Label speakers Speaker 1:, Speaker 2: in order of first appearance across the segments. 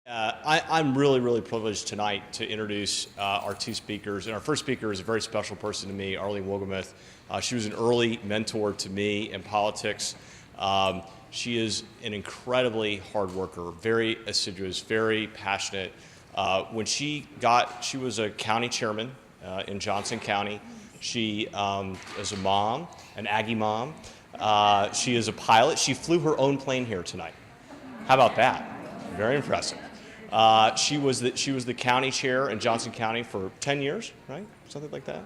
Speaker 1: I'm really privileged tonight to introduce our two speakers. And our first speaker is a very special person to me, Arlene Wohlgemuth. She was an early mentor to me in politics. She is an incredibly hard worker, very assiduous, very passionate. When she was a county chairman in Johnson County. She is a mom, an Aggie mom. She is a pilot. She flew her own plane here tonight. How about that? Very impressive. She was the county chair in Johnson County for 10 years, right? Something like that.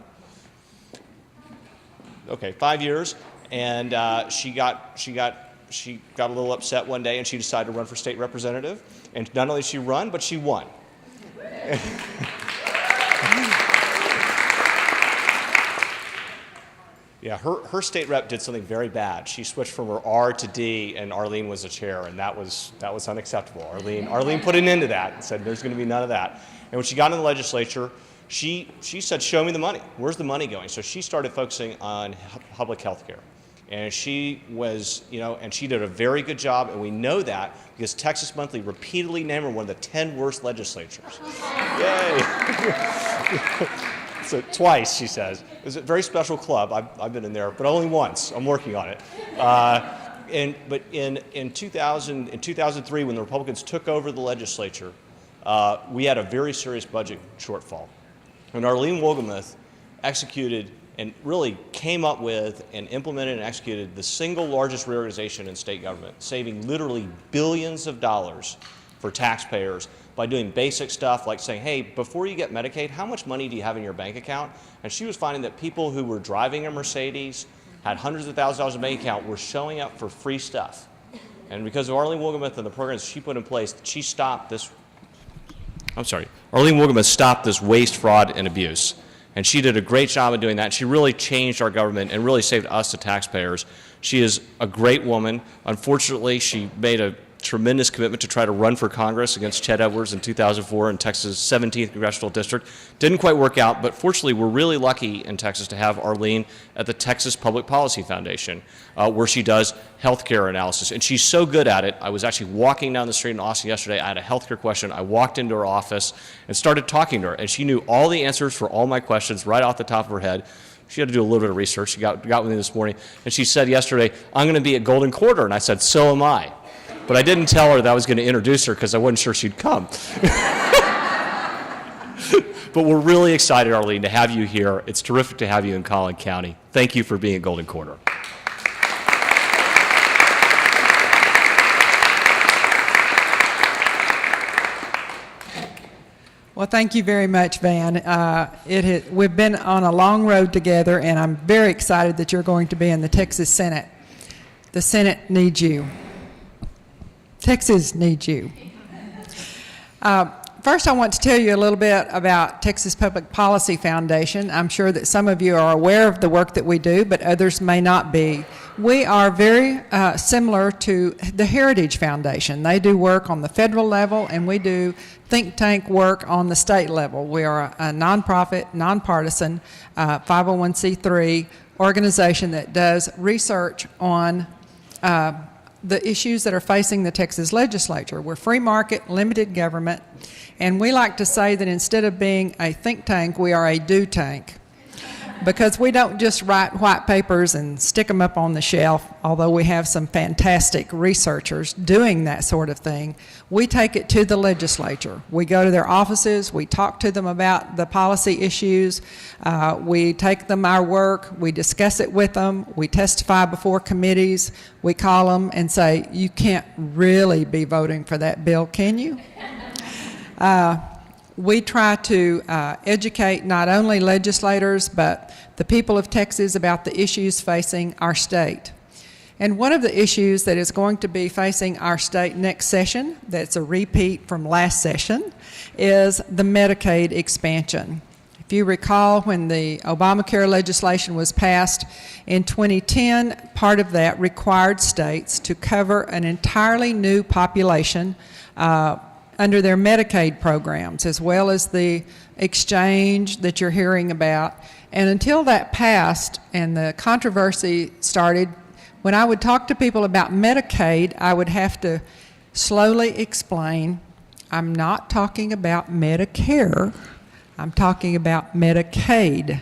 Speaker 1: Okay, 5 years, and she got a little upset one day, and she decided to run for state representative. And not only did she run, but she won. Yeah, her state rep did something very bad. She switched from her R to D, and Arlene was the chair, and that was unacceptable. Arlene put an end to that and said there's going to be none of that. And when she got in the legislature, she said, "Show me the money. Where's the money going?" So she started focusing on public health care. And she was, and she did a very good job, and we know that because Texas Monthly repeatedly named her one of the 10 worst legislatures. Yay! So twice, she says. It was a very special club. I've been in there, but only once. I'm working on it. But in 2003, when the Republicans took over the legislature, we had a very serious budget shortfall. And Arlene Wohlgemuth executed and really came up with and implemented and executed the single largest reorganization in state government, saving literally billions of dollars for taxpayers by doing basic stuff like saying, hey, before you get Medicaid, how much money do you have in your bank account? And she was finding that people who were driving a Mercedes, had hundreds of thousands of dollars in bank account, were showing up for free stuff. And because of Arlene Wohlgemuth and the programs she put in place, she stopped this, Arlene Wohlgemuth stopped this waste, fraud, and abuse. And she did a great job of doing that. She really changed our government and really saved us, the taxpayers. She is a great woman. Unfortunately, she made a tremendous commitment to try to run for Congress against Chet Edwards in 2004 in Texas' 17th Congressional District. Didn't quite work out, but fortunately we're really lucky in Texas to have Arlene at the Texas Public Policy Foundation, where she does healthcare analysis. And she's so good at it. I was actually walking down the street in Austin yesterday. I had a healthcare question. I walked into her office and started talking to her, and she knew all the answers for all my questions right off the top of her head. She had to do a little bit of research. She got with me this morning, and she said yesterday, I'm going to be at Golden Quarter. And I said, so am I. But I didn't tell her that I was going to introduce her because I wasn't sure she'd come. But we're really excited, Arlene, to have you here. It's terrific to have you in Collin County. Thank you for being at Golden Quarter.
Speaker 2: Well, thank you very much, Van. We've been on a long road together, and I'm very excited that you're going to be in the Texas Senate. The Senate needs you. Texas needs you. First, I want to tell you a little bit about Texas Public Policy Foundation. I'm sure that some of you are aware of the work that we do, but others may not be. We are very similar to the Heritage Foundation. They do work on the federal level, and we do think tank work on the state level. We are a nonprofit, nonpartisan, 501c3 organization that does research on the issues that are facing the Texas legislature. We're free market, limited government, and we like to say that instead of being a think tank, we are a do tank. Because we don't just write white papers and stick them up on the shelf, although we have some fantastic researchers doing that sort of thing. We take it to the legislature. We go to their offices, we talk to them about the policy issues, we take them our work, we discuss it with them, we testify before committees, we call them and say, you can't really be voting for that bill, can you? We try to educate not only legislators, but the people of Texas about the issues facing our state. And one of the issues that is going to be facing our state next session, that's a repeat from last session, is the Medicaid expansion. If you recall, when the Obamacare legislation was passed in 2010, part of that required states to cover an entirely new population under their Medicaid programs, as well as the exchange that you're hearing about. And until that passed and the controversy started, when I would talk to people about Medicaid, I would have to slowly explain I'm not talking about Medicare. I'm talking about Medicaid,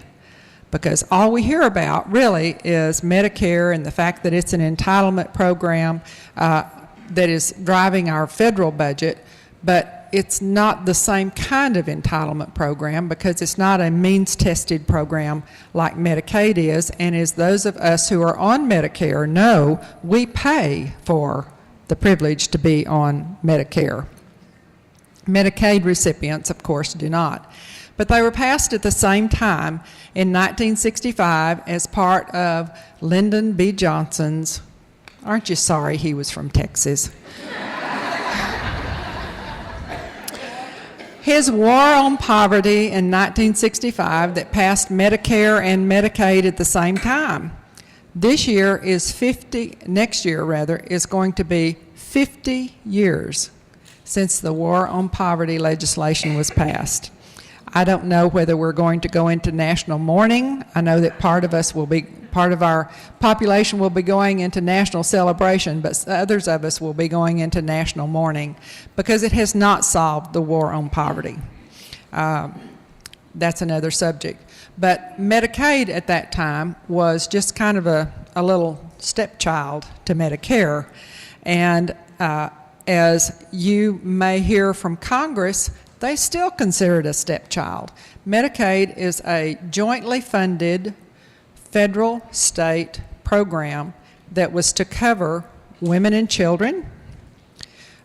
Speaker 2: because all we hear about really is Medicare and the fact that it's an entitlement program that is driving our federal budget, but it's not the same kind of entitlement program because it's not a means-tested program like Medicaid is, and as those of us who are on Medicare know, we pay for the privilege to be on Medicare. Medicaid recipients, of course, do not. But they were passed at the same time in 1965 as part of Lyndon B. Johnson's, aren't you sorry he was from Texas? His war on poverty in 1965 that passed Medicare and Medicaid at the same time. This year is next year rather, is going to be 50 years since the war on poverty legislation was passed. I don't know whether we're going to go into national mourning. I know that part of our population will be going into national celebration, but others of us will be going into national mourning because it has not solved the war on poverty. That's another subject. But Medicaid at that time was just kind of a little stepchild to Medicare. And as you may hear from Congress, they still consider it a stepchild. Medicaid is a jointly funded federal state program that was to cover women and children.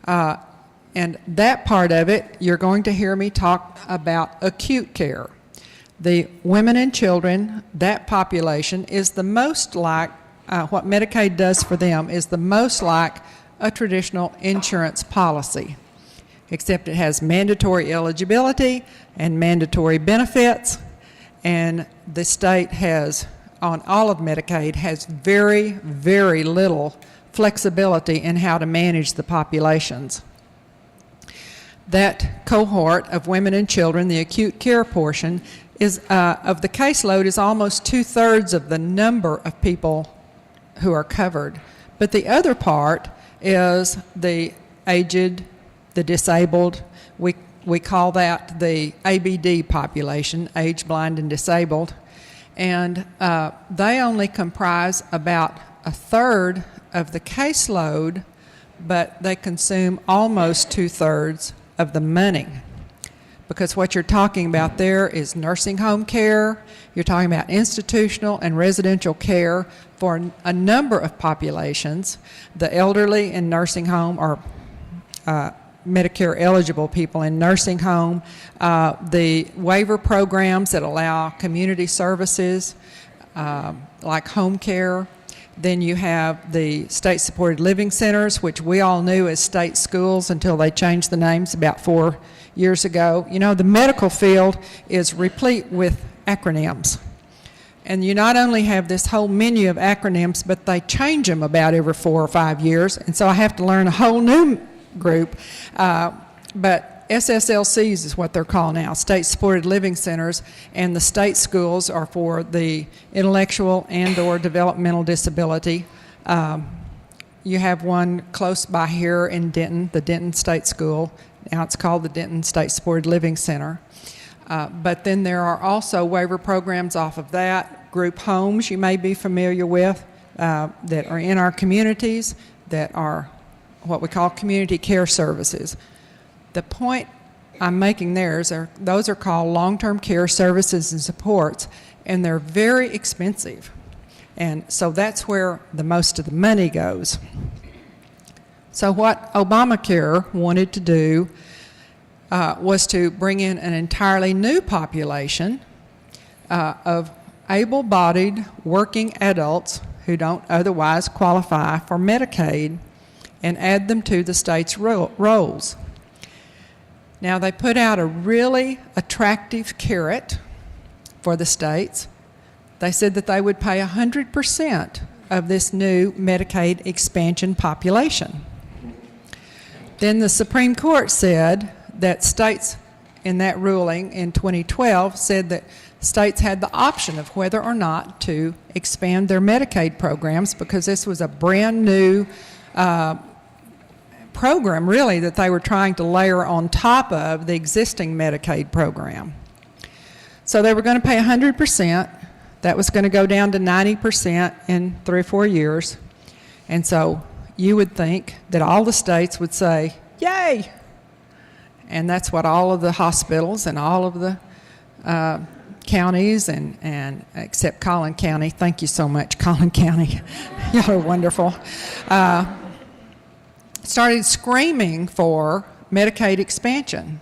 Speaker 2: And that part of it, you're going to hear me talk about acute care. The women and children, that population, is the most like, what Medicaid does for them is the most like a traditional insurance policy, except it has mandatory eligibility and mandatory benefits, and the state has, on all of Medicaid, has very, very little flexibility in how to manage the populations. That cohort of women and children, the acute care portion, is of the caseload is almost 2/3 of the number of people who are covered. But the other part is the aged, the disabled. We call that the ABD population, age, blind, and disabled. And they only comprise about 1/3 of the caseload, but they consume almost 2/3 of the money. Because what you're talking about there is nursing home care, you're talking about institutional and residential care for a number of populations. The elderly in nursing home or Medicare eligible people in nursing home, the waiver programs that allow community services like home care. Then you have the state-supported living centers, which we all knew as state schools until they changed the names about 4 years ago. You know, the medical field is replete with acronyms. And you not only have this whole menu of acronyms, but they change them about every 4 or 5 years. And so I have to learn a whole new group. But SSLCs is what they're called now, state-supported living centers, and the state schools are for the intellectual and or developmental disability. You have one close by here in Denton, the Denton State School. Now it's called the Denton State-Supported Living Center. But then there are also waiver programs off of that, group homes you may be familiar with that are in our communities that are what we call community care services. The point I'm making there is those are called long-term care services and supports, and they're very expensive. And so that's where the most of the money goes. So what Obamacare wanted to do was to bring in an entirely new population of able-bodied working adults who don't otherwise qualify for Medicaid and add them to the state's rolls. Now, they put out a really attractive carrot for the states. They said that they would pay 100% of this new Medicaid expansion population. Then the Supreme Court said that states, in that ruling in 2012, said that states had the option of whether or not to expand their Medicaid programs because this was a brand new program, really, that they were trying to layer on top of the existing Medicaid program. So they were going to pay 100%. That was going to go down to 90% in 3 or 4 years. And so you would think that all the states would say, yay! And that's what all of the hospitals and all of the counties and except Collin County, thank you so much, Collin County, y'all are wonderful, started screaming for Medicaid expansion.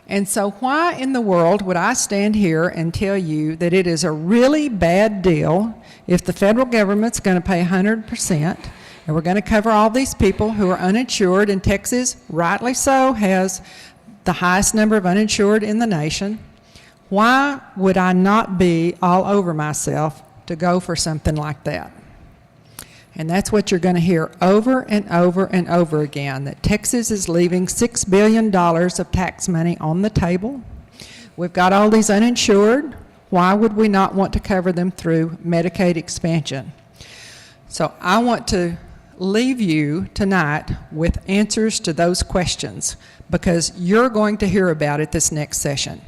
Speaker 2: And so why in the world would I stand here and tell you that it is a really bad deal if the federal government's going to pay 100% and we're going to cover all these people who are uninsured, and Texas, rightly so, has the highest number of uninsured in the nation? Why would I not be all over myself to go for something like that? And that's what you're going to hear over and over and over again, that Texas is leaving $6 billion of tax money on the table. We've got all these uninsured. Why would we not want to cover them through Medicaid expansion? So I want to leave you tonight with answers to those questions, because you're going to hear about it this next session.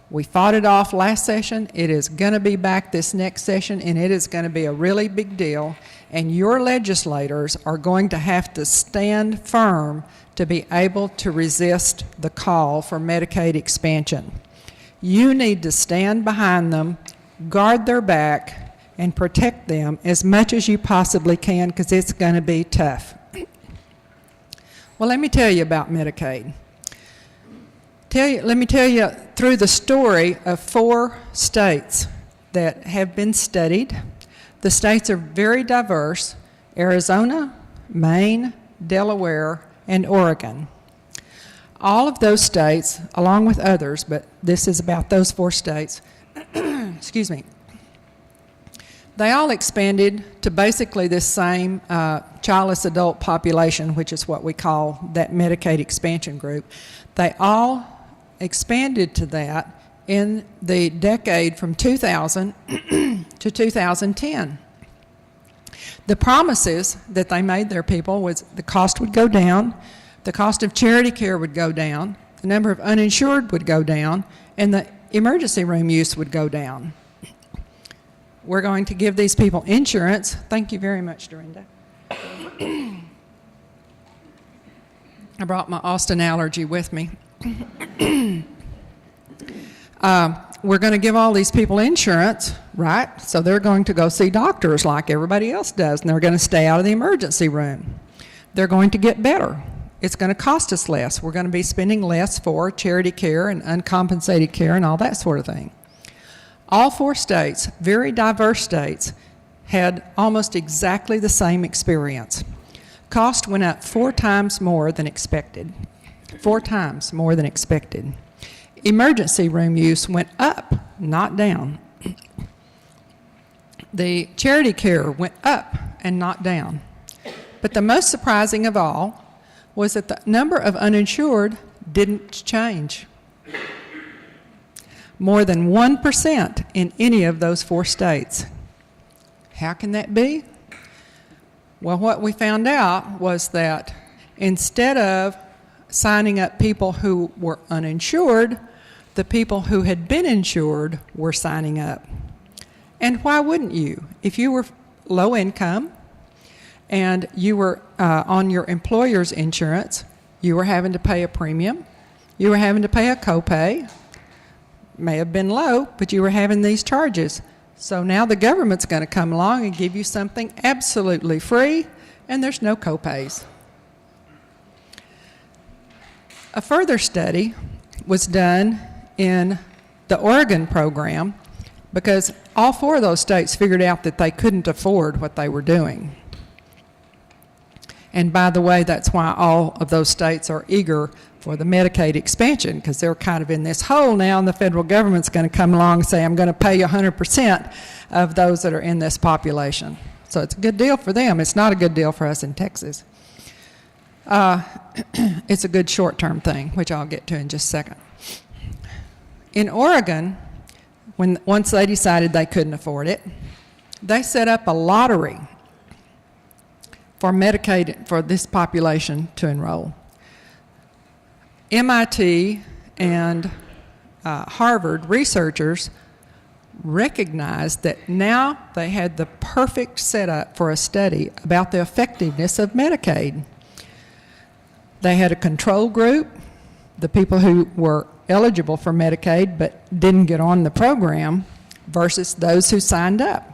Speaker 2: We fought it off last session. It is going to be back this next session, and it is going to be a really big deal. And your legislators are going to have to stand firm to be able to resist the call for Medicaid expansion. You need to stand behind them, guard their back, and protect them as much as you possibly can, because it's going to be tough. Well, let me tell you about Medicaid. Let me tell you through the story of 4 states that have been studied. The states are very diverse: Arizona, Maine, Delaware, and Oregon. All of those states, along with others, but this is about those 4 states, excuse me, they all expanded to basically this same childless adult population, which is what we call that Medicaid expansion group. They all expanded to that in the decade from 2000 to 2010. The promises that they made their people was the cost would go down, the cost of charity care would go down, the number of uninsured would go down, and the emergency room use would go down. We're going to give these people insurance. Thank you very much, Dorinda. I brought my Austin allergy with me. We're going to give all these people insurance, right? So they're going to go see doctors like everybody else does, and they're going to stay out of the emergency room. They're going to get better. It's going to cost us less. We're going to be spending less for charity care and uncompensated care and all that sort of thing. All 4 states, very diverse states, had almost exactly the same experience. Cost went up 4 times more than expected. 4 times more than expected. Emergency room use went up, not down. The charity care went up and not down. But the most surprising of all was that the number of uninsured didn't change. More than 1% in any of those 4 states. How can that be? Well, what we found out was that instead of signing up people who were uninsured, the people who had been insured were signing up. And why wouldn't you? If you were low income and you were on your employer's insurance, you were having to pay a premium, you were having to pay a copay, may have been low, but you were having these charges. So now the government's going to come along and give you something absolutely free, and there's no copays. A further study was done in the Oregon program, because all 4 of those states figured out that they couldn't afford what they were doing. And by the way, that's why all of those states are eager for the Medicaid expansion, because they're kind of in this hole now, and the federal government's going to come along and say, I'm going to pay you 100% of those that are in this population. So it's a good deal for them. It's not a good deal for us in Texas. It's a good short-term thing, which I'll get to in just a second. In Oregon, once they decided they couldn't afford it, they set up a lottery for Medicaid for this population to enroll. MIT and Harvard researchers recognized that now they had the perfect setup for a study about the effectiveness of Medicaid. They had a control group, the people who were eligible for Medicaid but didn't get on the program, versus those who signed up.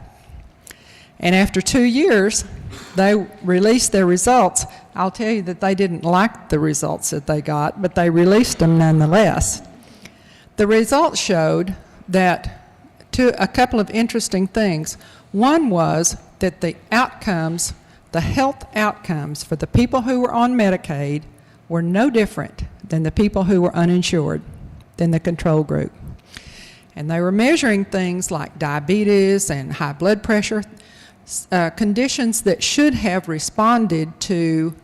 Speaker 2: And after 2 years, they released their results. I'll tell you that they didn't like the results that they got, but they released them nonetheless. The results showed that a couple of interesting things. One was that the outcomes, the health outcomes for the people who were on Medicaid were no different than the people who were uninsured, than the control group. And they were measuring things like diabetes and high blood pressure, conditions that should have responded to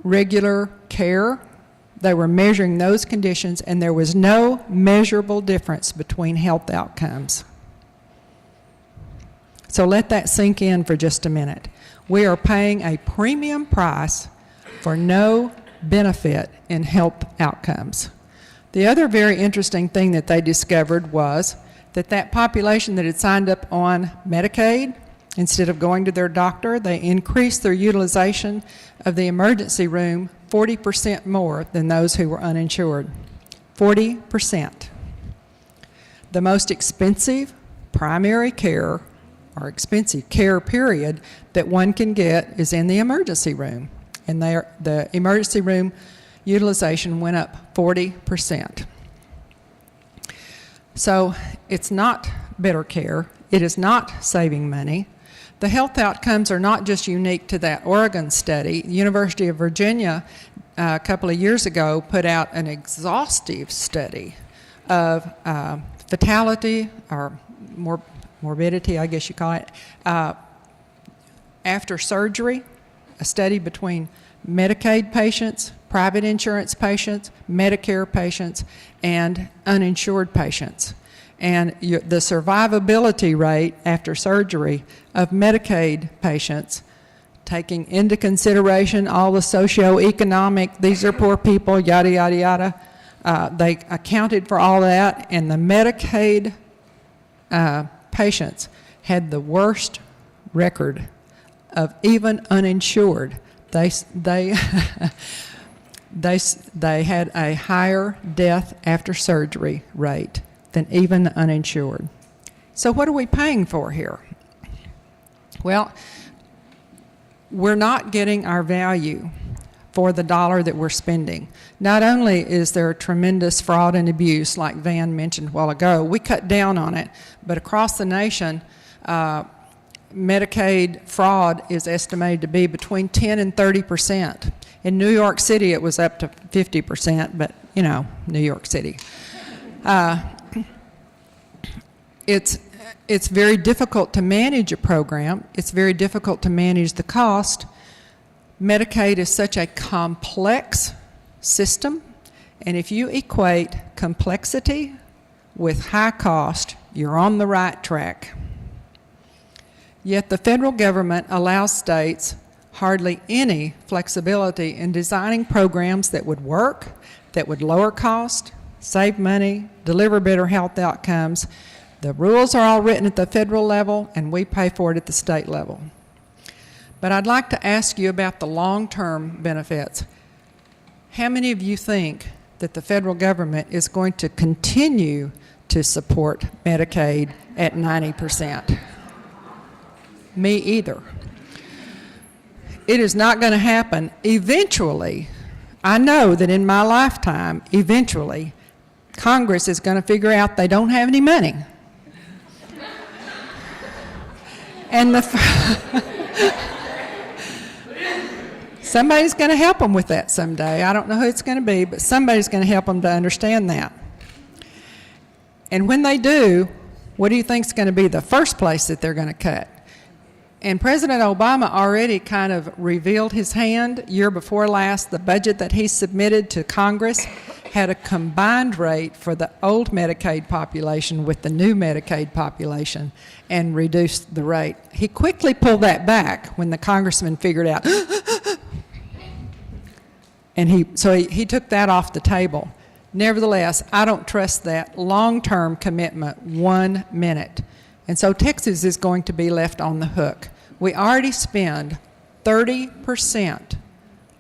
Speaker 2: regular care. They were measuring those conditions, and there was no measurable difference between health outcomes. So let that sink in for just a minute. We are paying a premium price for no benefit in health outcomes. The other very interesting thing that they discovered was that population that had signed up on Medicaid, instead of going to their doctor, they increased their utilization of the emergency room 40% more than those who were uninsured. 40%. The most expensive primary care, or expensive care period, that one can get is in the emergency room. And the emergency room utilization went up 40%. So it's not better care. It is not saving money. The health outcomes are not just unique to that Oregon study. The University of Virginia, a couple of years ago, put out an exhaustive study of fatality, or morbidity, I guess you call it, after surgery, a study between Medicaid patients, private insurance patients, Medicare patients, and uninsured patients. And the survivability rate after surgery of Medicaid patients, taking into consideration all the socioeconomic, these are poor people, yada, yada, yada, they accounted for all that, and the Medicaid patients had the worst record of even uninsured. They had a higher death after surgery rate than even the uninsured. So what are we paying for here? Well, we're not getting our value for the dollar that we're spending. Not only is there tremendous fraud and abuse, like Van mentioned a while ago, we cut down on it, but across the nation, Medicaid fraud is estimated to be between 10 and 30%. In New York City, it was up to 50%, but, you know, New York City. It's very difficult to manage a program. It's very difficult to manage the cost. Medicaid is such a complex system, and if you equate complexity with high cost, you're on the right track. Yet the federal government allows states hardly any flexibility in designing programs that would work, that would lower cost, save money, deliver better health outcomes. The rules are all written at the federal level, and we pay for it at the state level. But I'd like to ask you about the long-term benefits. How many of you think that the federal government is going to continue to support Medicaid at 90%? Me either. It is not going to happen. Eventually, I know that in my lifetime, eventually, Congress is going to figure out they don't have any money. And somebody's going to help them with that someday. I don't know who it's going to be, but somebody's going to help them to understand that. And when they do, what do you think is going to be the first place that they're going to cut? And President Obama already kind of revealed his hand year before last. The budget that he submitted to Congress had a combined rate for the old Medicaid population with the new Medicaid population and reduced the rate. He quickly pulled that back when the congressman figured out, And he took that off the table. Nevertheless, I don't trust that long-term commitment 1 minute. And so Texas is going to be left on the hook. We already spend 30%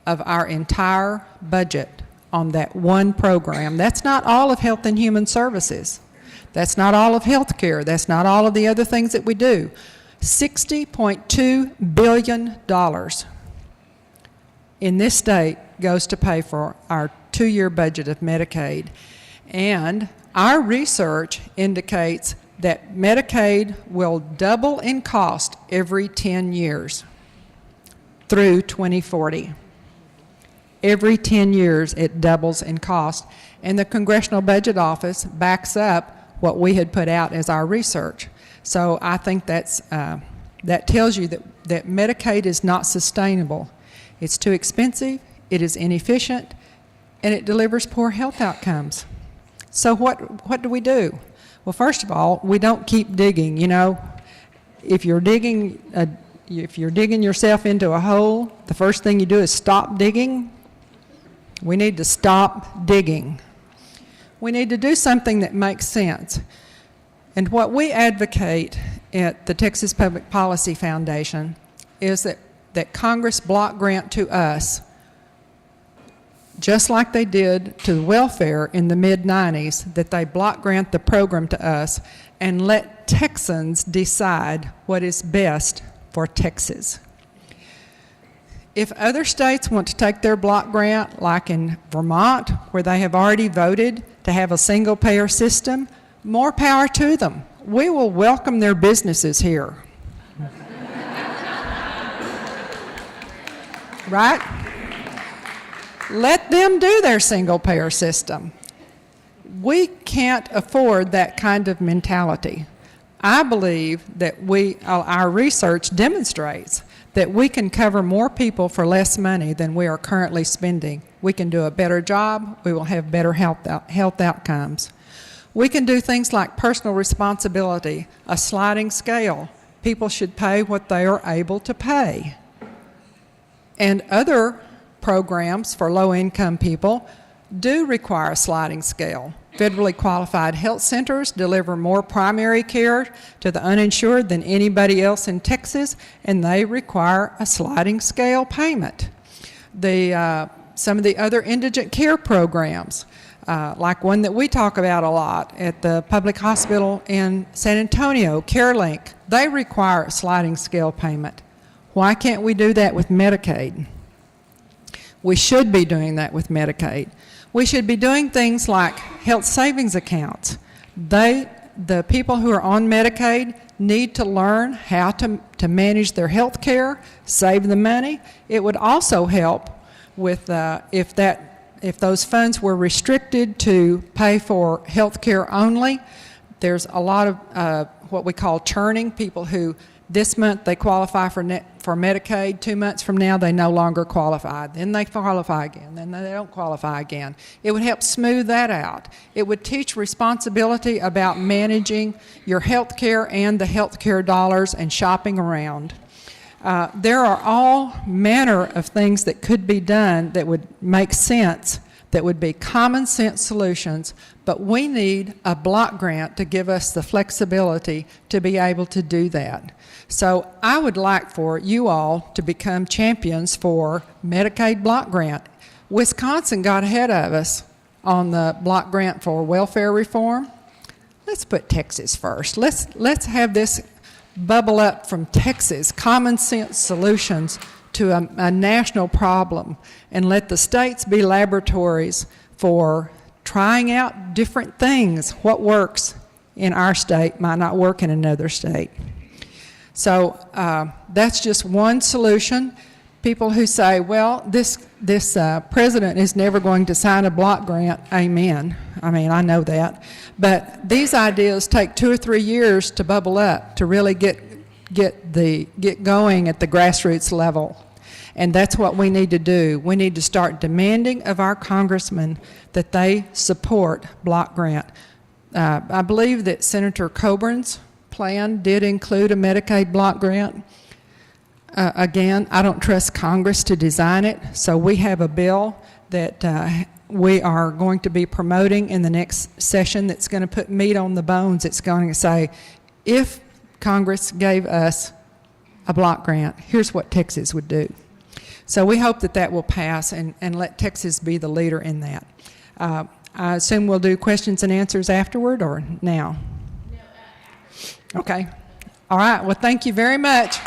Speaker 2: of our entire budget on that one program. That's not all of Health and Human Services. That's not all of health care. That's not all of the other things that we do. $60.2 billion in this state goes to pay for our 2-year budget of Medicaid. And our research indicates that Medicaid will double in cost every 10 years through 2040. Every 10 years it doubles in cost. And the Congressional Budget Office backs up what we had put out as our research. So I think that tells you that Medicaid is not sustainable. It's too expensive, it is inefficient, and it delivers poor health outcomes. So what do we do? Well, first of all, we don't keep digging. You know, if you're digging yourself into a hole, the first thing you do is stop digging. We need to stop digging. We need to do something that makes sense. And what we advocate at the Texas Public Policy Foundation is that Congress block grant to us, just like they did to the welfare in the mid-90s, that they block grant the program to us and let Texans decide what is best for Texas. If other states want to take their block grant, like in Vermont, where they have already voted to have a single-payer system, more power to them. We will welcome their businesses here. Right? Let them do their single-payer system. We can't afford that kind of mentality. I believe that our research demonstrates that we can cover more people for less money than we are currently spending. We can do a better job. We will have better health outcomes. We can do things like personal responsibility, a sliding scale. People should pay what they are able to pay. And other programs for low-income people do require a sliding scale. Federally qualified health centers deliver more primary care to the uninsured than anybody else in Texas, and they require a sliding scale payment. Some of the other indigent care programs, like one that we talk about a lot at the public hospital in San Antonio, CareLink, they require a sliding scale payment. Why can't we do that with Medicaid? We should be doing that with Medicaid. We should be doing things like health savings accounts. The people who are on Medicaid need to learn how to manage their health care, save the money. It would also help with if those funds were restricted to pay for health care only. There's a lot of what we call churning, people who this month they qualify for Medicaid, 2 months from now they no longer qualify. Then they qualify again, then they don't qualify again. It would help smooth that out. It would teach responsibility about managing your health care and the health care dollars and shopping around. There are all manner of things that could be done that would make sense, that would be common sense solutions, but we need a block grant to give us the flexibility to be able to do that. So I would like for you all to become champions for Medicaid block grant. Wisconsin got ahead of us on the block grant for welfare reform. Let's put Texas first. Let's have this bubble up from Texas, common sense solutions to a national problem, and let the states be laboratories for trying out different things. What works in our state might not work in another state. So that's just one solution. People who say, well, this president is never going to sign a block grant, amen. I mean, I know that. But these ideas take 2 or 3 years to bubble up, to really get going at the grassroots level. And that's what we need to do. We need to start demanding of our congressmen that they support block grant. I believe that Senator Coburn's plan did include a Medicaid block grant. Again, I don't trust Congress to design it, so we have a bill that we are going to be promoting in the next session that's going to put meat on the bones. It's going to say, if Congress gave us a block grant, here's what Texas would do. So we hope that that will pass and let Texas be the leader in that. I assume we'll do questions and answers afterward or now? No, after. Okay. All right. Well, thank you very much.